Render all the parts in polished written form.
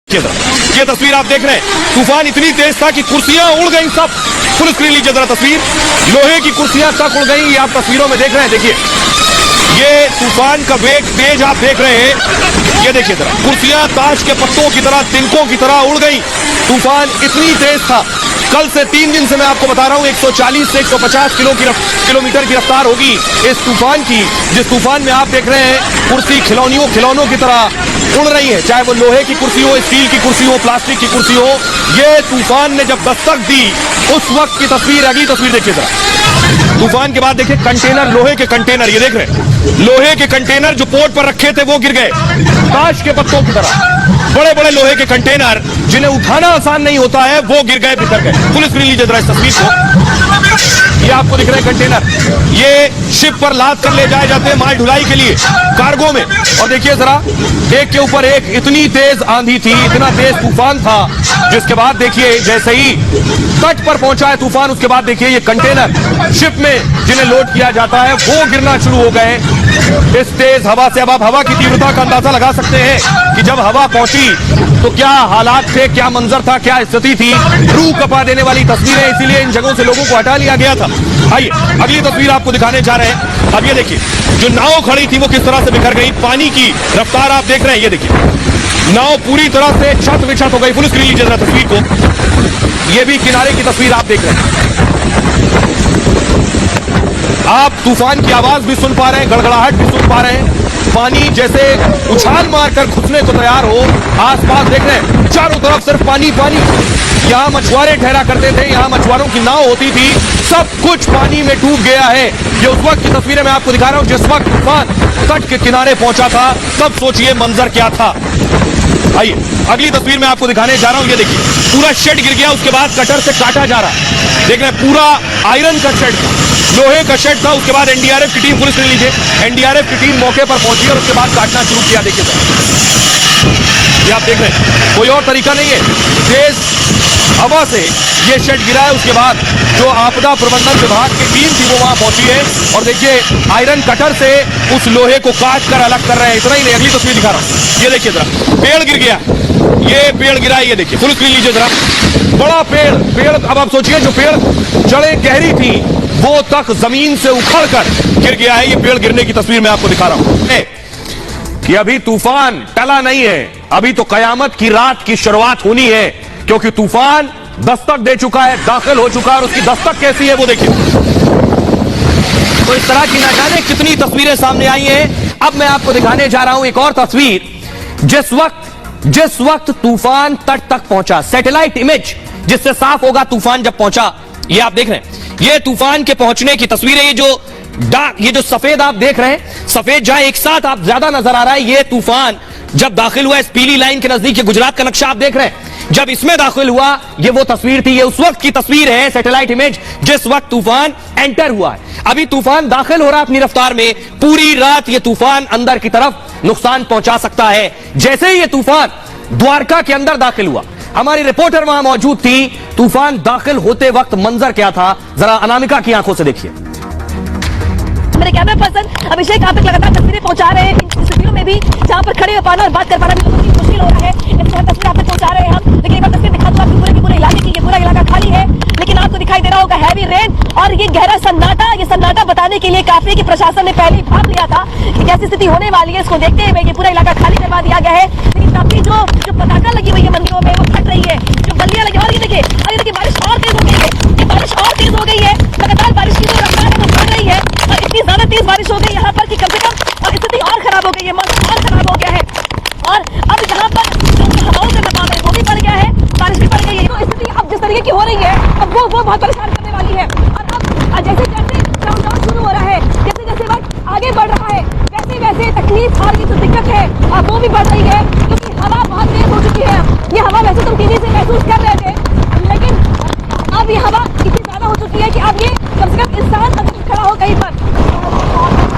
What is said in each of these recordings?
ये तस्वीर आप देख रहे हैं, तूफान इतनी तेज था कि कुर्सियां उड़ गई सब। फुल स्क्रीन लीजिए जरा तस्वीर, लोहे की कुर्सियां तक उड़ गई। ये आप तस्वीरों में देख रहे हैं, देखिए ये तूफान का वेग तेज आप देख रहे हैं। ये देखिए जरा, कुर्सियां ताश के पत्तों की तरह, तिनकों की तरह उड़ गई। तूफान इतनी तेज था। कल से 3 दिन से मैं आपको बता रहा हूं 140 से 150 किलोमीटर की रफ्तार होगी इस तूफान की। जिस तूफान में आप देख रहे हैं कुर्सी खिलौनों की तरह उड़ रही है, चाहे वो लोहे की कुर्सी हो, स्टील की कुर्सी हो, प्लास्टिक की कुर्सी हो। ये तूफान ने जब दस्तक दी उस वक्त की तस्वीर, अगली तस्वीर देखिए जरा। तूफान के बाद देखिए कंटेनर, लोहे के कंटेनर, ये देख रहे हैं लोहे के कंटेनर जो पोर्ट पर रखे थे वो गिर गए ताश के पत्तों की तरह। बड़े बड़े लोहे के कंटेनर जिन्हें उठाना आसान नहीं होता है वो गिर गए, बिखर गए। फुल स्क्रीन लीजिए जरा इस तस्वीर को। ये आपको दिख रहे हैं कंटेनर, ये शिप पर लाद कर ले जाए जाते हैं माल ढुलाई के लिए, कार्गो में। और देखिए जरा, एक के ऊपर एक इतनी तेज आंधी थी, इतना तेज तूफान था, जिसके बाद देखिए जैसे ही तट पर पहुंचा है तूफान, उसके बाद देखिए ये कंटेनर शिप में जिन्हें लोड किया जाता है वो गिरना शुरू हो गए इस तेज हवा से। अब आप हवा की तीव्रता का अंदाजा लगा सकते हैं कि जब हवा पहुंची तो क्या हालात थे, क्या मंजर था, क्या स्थिति थी। रूह कपा देने वाली तस्वीरें, इसीलिए इन जगहों से लोगों को हटा लिया गया था। आइए अगली तस्वीर आपको दिखाने जा रहे हैं। अब ये देखिए जो नाव खड़ी थी वो किस तरह से बिखर गई, पानी की रफ्तार आप देख रहे हैं। ये देखिए नाव पूरी तरह से छत विछत हो गई। फुल स्क्रीन लीजिए जरा तस्वीर को। ये भी किनारे की तस्वीर आप देख रहे हैं। आप तूफान की आवाज भी सुन पा रहे हैं, गड़गड़ाहट भी सुन पा रहे हैं। पानी जैसे उछाल मारकर घुसने को तैयार हो। आसपास देख रहे हैं चारों तरफ सिर्फ पानी पानी। यहाँ मछुआरे ठहरा करते थे, यहाँ मछुआरों की नाव होती थी, सब कुछ पानी में डूब गया है। ये उस वक्त की तस्वीरें मैं आपको दिखा रहा हूं जिस वक्त तूफान तट के किनारे पहुंचा था। तब सोचिए मंजर क्या था। आइए अगली तस्वीर में आपको दिखाने जा रहा हूं। ये देखिए पूरा शेड गिर गया, उसके बाद कटर से काटा जा रहा है। देख रहे हैं पूरा आयरन का शेड था, लोहे का शेड था। उसके बाद एनडीआरएफ की टीम, पुलिस ले लीजिए, एनडीआरएफ की टीम मौके पर पहुंची और उसके बाद काटना शुरू किया। देखिए ये आप देख रहे हैं, कोई और तरीका नहीं है, तेज हवा से ये शेड गिरा है। उसके बाद जो आपदा प्रबंधन विभाग की टीम थी वो वहां पहुंची है और देखिए आयरन कटर से उस लोहे को काट कर अलग कर रहे हैं। इतना ही नहीं, अगली तस्वीर दिखा रहा हूं। ये देखिए जरा, पेड़ गिर गया, ये पेड़ गिरा है। ये देखिए फुल स्क्रीन लीजिए जरा, बड़ा पेड़। अब आप सोचिए जो पेड़ जड़ें गहरी थी वो तक जमीन से उखड़कर गिर गया है। ये पेड़ गिरने की तस्वीर मैं आपको दिखा रहा हूं कि अभी तूफान टला नहीं है, अभी तो कयामत की रात की शुरुआत होनी है, क्योंकि तूफान दस्तक दे चुका है, दाखिल हो चुका है। और उसकी दस्तक कैसी है वो देखिए। तो इस तरह की ना जाने कितनी तस्वीरें सामने आई हैं। अब मैं आपको दिखाने जा रहा हूं एक और तस्वीर, जिस वक्त तूफान तट तक पहुंचा, सैटेलाइट इमेज जिससे साफ होगा तूफान जब पहुंचा। ये आप देख रहे हैं, ये तूफान के पहुंचने की तस्वीर है। ये जो सफेद आप देख रहे हैं, सफेद जहां एक साथ आप ज्यादा नजर आ रहा है, ये तूफान जब दाखिल हुआ इस पीली लाइन के नजदीक, गुजरात का नक्शा आप देख रहे हैं, जब इसमें दाखिल हुआ ये वो तस्वीर थी। ये उस वक्त की तस्वीर है, सैटेलाइट इमेज, जिस वक्त तूफान एंटर हुआ है। अभी तूफान दाखिल हो रहा है अपनी रफ्तार में, पूरी रात ये तूफान अंदर की तरफ नुकसान पहुंचा सकता है। जैसे ही ये तूफान द्वारका के अंदर दाखिल हुआ, हमारी रिपोर्टर वहां मौजूद थी, तूफान दाखिल होते वक्त मंजर क्या था जरा अनामिका की आंखों से देखिए। मेरे कैमरा पर्सन अभिषेक आप तक लगातार तस्वीरें पहुंचा रहे हैं इन स्टूडियो में भी, जहां पर खड़े हो पाना और बात कर पाना भी मुश्किल हो रहा है। इस तस्वीर आप तक पहुंचा रहे हैं हम, लेकिन एक बार तस्वीर दिखा दूं आपको पूरे के पूरे इलाके की। ये पूरा इलाका खाली है, लेकिन आपको दिखाई दे रहा होगा हैवी रेन और ये गहरा सन्नाटा। ये सन्नाटा बताने के लिए काफी कि प्रशासन ने पहले ही भाप लिया था कि कैसी स्थिति होने वाली है। इसको देखते हुए ये पूरा इलाका खाली करवा दिया गया है। लेकिन काफी जो पटाखा लगी हुई है मंदिरों में वो फट रही है, जो बल्लियां लगी। और ये देखिए बारिश और तेज हो गई है, ये बारिश और तेज हो गई है। लगातार बारिश की जो रफ्तार है वो बढ़ रही है और इतनी ज्यादा तेज बारिश हो गई यहाँ पर कि कम से कम और स्थिति और खराब हो गई है, मौसम और खराब हो गया है। और अब यहाँ पर जो हवाओं का दबाव है वो भी बढ़ गया है, बारिश भी बढ़ गई है। तो स्थिति अब जिस तरीके की हो रही है अब वो बहुत परेशान करने वाली है। और अब जैसे जैसे काउंटडाउन शुरू हो रहा है, जैसे जैसे वक्त आगे बढ़ रहा है, वैसे वैसे तकलीफ और ये जो दिक्कत है वो भी बढ़ रही है, क्योंकि हवा बहुत तेज हो चुकी है। ये हवा वैसे तुम टीवी से महसूस कर रहे थे, लेकिन अब ये हवा इतनी ज्यादा हो चुकी है कि अब ये कम से कम इंसान तक खड़ा हो कहीं पर।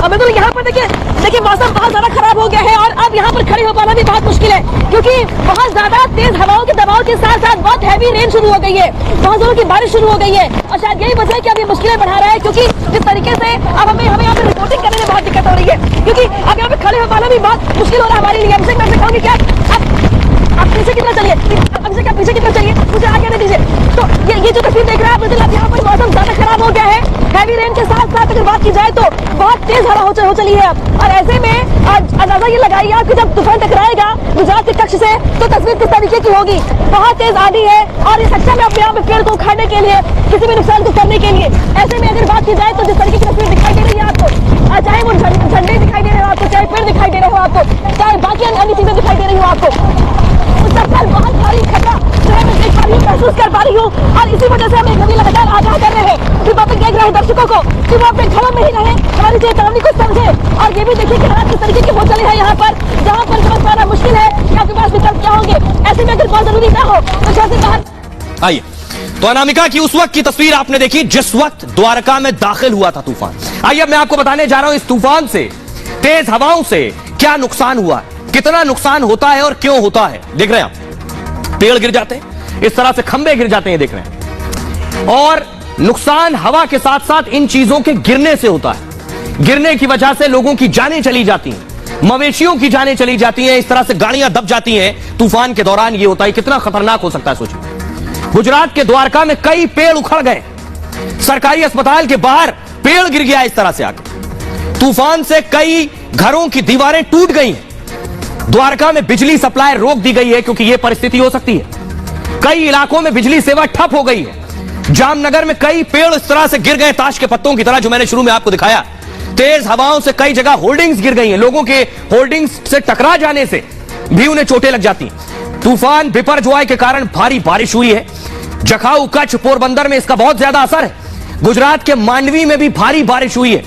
अब बिल्कुल यहाँ पर देखिए मौसम बहुत ज्यादा खराब हो गया है और अब यहाँ पर खड़े हो पाना भी बहुत मुश्किल है, क्योंकि बहुत ज्यादा तेज हवाओं के दबाव के साथ साथ बहुत हैवी रेन शुरू हो गई है, बहुत जोरों की बारिश शुरू हो गई है। और शायद यही वजह है कि अब ये मुश्किलें बढ़ा रहा है, क्योंकि जिस तरीके से अब हमें यहाँ पे रिपोर्टिंग करने में बहुत दिक्कत हो रही है, क्योंकि अब यहाँ पे खड़े हो पाना भी बहुत मुश्किल हो रहा है हमारे लिए। अभिषेक मैं कहूँगी क्या अब आप पीछे की तरफ चलिए, अभिषेक आप पीछे की तरफ चलिए, मुझे आगे आने दीजिए। तो ये जो तस्वीर देख रहे हैं आप बिल्कुल, यहाँ पर मौसम ज्यादा खराब हो गया है। हैवी रेन के साथ साथ अगर बात की जाए तो बहुत तेज हवा हो चली है अब, और ऐसे में अंदाजा ये लगाइए आप कि जब तूफान टकराएगा गुजरात के कच्छ से तो तस्वीर किस तरीके की होगी। बहुत तेज आंधी है और ये सच्चा में अपने यहाँ पे पेड़ को उखाड़ने के लिए, किसी भी नुकसान को करने के लिए। ऐसे में अगर बात की जाए तो जिस तरीके की तस्वीर दिखाई दे रही है आपको, चाहे वो झंडे दिखाई दे रहे हो आपको, चाहे पेड़ दिखाई दे रहे हो आपको, चाहे बाकी अन्य चीजें दिखाई दे रही हो आपको, उस सब पर बहुत भारी खतरा जो है मैं देख पा रही हूँ, महसूस कर पा रही हूँ। और इसी वजह से हम एक नदी लगातार आगाह कर रहे हैं कि वापस देख रहे हैं दर्शकों को कि वो अपने घरों में ही रहे, हमारी चेतावनी को समझे। और ये भी देखिए कि हालात किस तरीके के हो चले हैं यहाँ पर, जहाँ पर समझ पाना मुश्किल है कि आपके पास विकल्प क्या होंगे। ऐसे में अगर बहुत जरूरी ना हो तो घर से बाहर आइए, तो अनामिका की उस वक्त की तस्वीर आपने देखी जिस वक्त द्वारका में दाखिल हुआ था तूफान। आइए अब मैं आपको बताने जा रहा हूं इस तूफान से, तेज हवाओं से क्या नुकसान हुआ, कितना नुकसान होता है और क्यों होता है। देख रहे हैं आप, पेड़ गिर जाते हैं, इस तरह से खंभे गिर जाते हैं, देख रहे हैं। और नुकसान हवा के साथ साथ इन चीजों के गिरने से होता है। गिरने की वजह से लोगों की जानें चली जाती हैं, मवेशियों की जानें चली जाती हैं, इस तरह से गाड़ियां दब जाती हैं तूफान के दौरान। ये होता है, कितना खतरनाक हो सकता है सोचिए। गुजरात के द्वारका में कई पेड़ उखड़ गए, सरकारी अस्पताल के बाहर पेड़ गिर गया इस तरह से आकर। तूफान से कई घरों की दीवारें टूट गई हैं। द्वारका में बिजली सप्लाई रोक दी गई है क्योंकि यह परिस्थिति हो सकती है। कई इलाकों में बिजली सेवा ठप हो गई है। जामनगर में कई पेड़ इस तरह से गिर गए ताश के पत्तों की तरह, जो मैंने शुरू में आपको दिखाया। तेज हवाओं से कई जगह होर्डिंग्स गिर गई हैं, लोगों के होर्डिंग्स से टकरा जाने से भी उन्हें चोटें लग जाती हैं। तूफान बिपरजॉय के कारण भारी बारिश हुई है। जखाऊ, कच्छ, पोरबंदर में इसका बहुत ज्यादा असर है। गुजरात के मांडवी में भी भारी बारिश हुई है।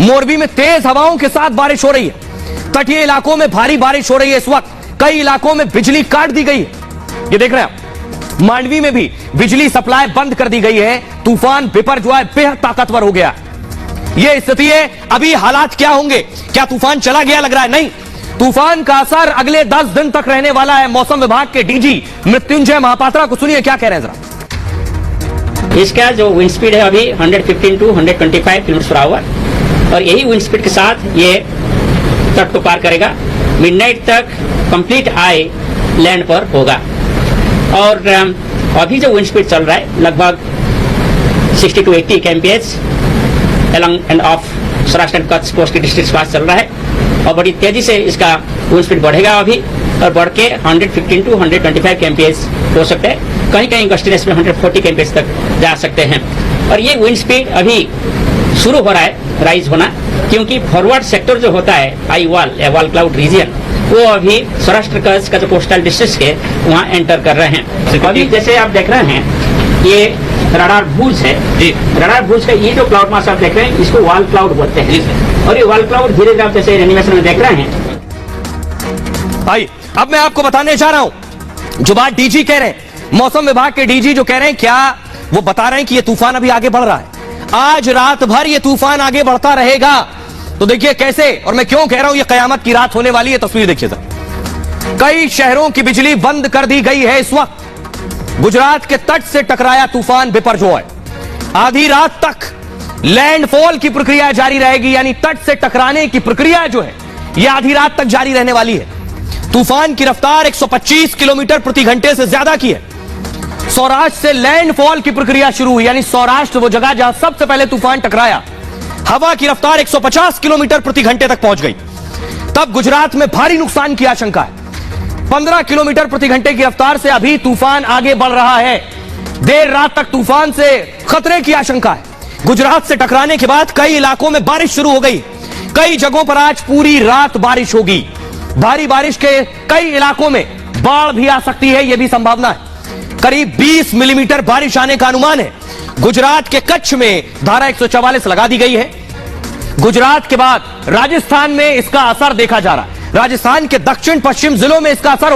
मोरबी में तेज हवाओं के साथ बारिश हो रही है। तटीय इलाकों में भारी बारिश हो रही है इस वक्त। कई इलाकों में बिजली काट दी गई है। ये देख रहे हैं आप, मांडवी में भी बिजली सप्लाई बंद कर दी गई है। तूफान बिपरजॉय बेहद ताकतवर हो गया। यह स्थिति है। अभी हालात क्या होंगे? क्या तूफान चला गया लग रहा है? नहीं, तूफान का असर अगले 10 दिन तक रहने वाला है। मौसम विभाग के डीजी मृत्युंजय महापात्रा को सुनिए क्या कह रहे हैं जरा। इसका जो विंड स्पीड है अभी 115 टू 125 किलोमीटर/आवर, और यही विंड स्पीड के साथ ये तट को पार करेगा। मिडनाइट तक कंप्लीट आई लैंड पर होगा। और अभी जो विंड स्पीड चल रहा है लगभग 60 to 80 kmph along end of Saurashtra and Kutch coast के डिस्ट्रिक्ट के पास चल रहा है, और बड़ी तेजी से इसका विंड स्पीड बढ़ेगा अभी, और बढ़ के 115 टू 125 kmph हो सकता है। कहीं कहीं गस्टिनेस में 140 kmph तक जा सकते हैं। और ये विंड स्पीड अभी शुरू हो रहा है राइज होना, क्योंकि फॉरवर्ड सेक्टर जो होता है आई वॉल क्लाउड रीजन, वो अभी सौराष्ट्र कच्छ का जो कोस्टल डिस्ट्रिक्ट है वहाँ एंटर कर रहे हैं। अभी जैसे आप देख रहे हैं ये रडार भुज है। रडार भुज का ये जो क्लाउड मास आप देख रहे हैं इसको वॉल क्लाउड बोलते हैं। और ये वॉल क्लाउड धीरे धीरे आप जैसे एनिमेशन में देख रहे हैं। भाई अब मैं आपको बताने जा रहा हूं जो बात डीजी कह रहे हैं, मौसम विभाग के डीजी जो कह रहे हैं, क्या वो बता रहे हैं कि ये तूफान अभी आगे बढ़ रहा है। आज रात भर ये तूफान आगे बढ़ता रहेगा। तो देखिए कैसे, और मैं क्यों कह रहा हूं ये कयामत की रात होने वाली है। तस्वीर देखिए सर, कई शहरों की बिजली बंद कर दी गई है इस वक्त। गुजरात के तट से टकराया तूफान बिपरजॉय। आधी रात तक लैंडफॉल की प्रक्रिया जारी रहेगी, यानी तट से टकराने की प्रक्रिया जो है यह आधी रात तक जारी रहने वाली है। तूफान की रफ्तार 125 किलोमीटर प्रति घंटे से ज्यादा की है। सौराष्ट्र से लैंडफॉल की प्रक्रिया शुरू हुई, यानी सौराष्ट्र वो जगह जहां सबसे पहले तूफान टकराया। हवा की रफ्तार 150 किलोमीटर प्रति घंटे तक पहुंच गई। तब गुजरात में भारी नुकसान की आशंका है। 15 किलोमीटर प्रति घंटे की रफ्तार से अभी तूफान आगे बढ़ रहा है। देर रात तक तूफान से खतरे की आशंका है। गुजरात से टकराने के बाद कई इलाकों में बारिश शुरू हो गई। कई जगहों पर आज पूरी रात बारिश होगी। भारी बारिश के कई इलाकों में बाढ़ भी आ सकती है, यह भी संभावना है। करीब 20 मिलीमीटर बारिश आने का अनुमान है। गुजरात के कच्छ में धारा 144 लगा दी गई है। गुजरात के बाद राजस्थान में इसका असर देखा जा रहा है। राजस्थान के दक्षिण पश्चिम जिलों में इसका असर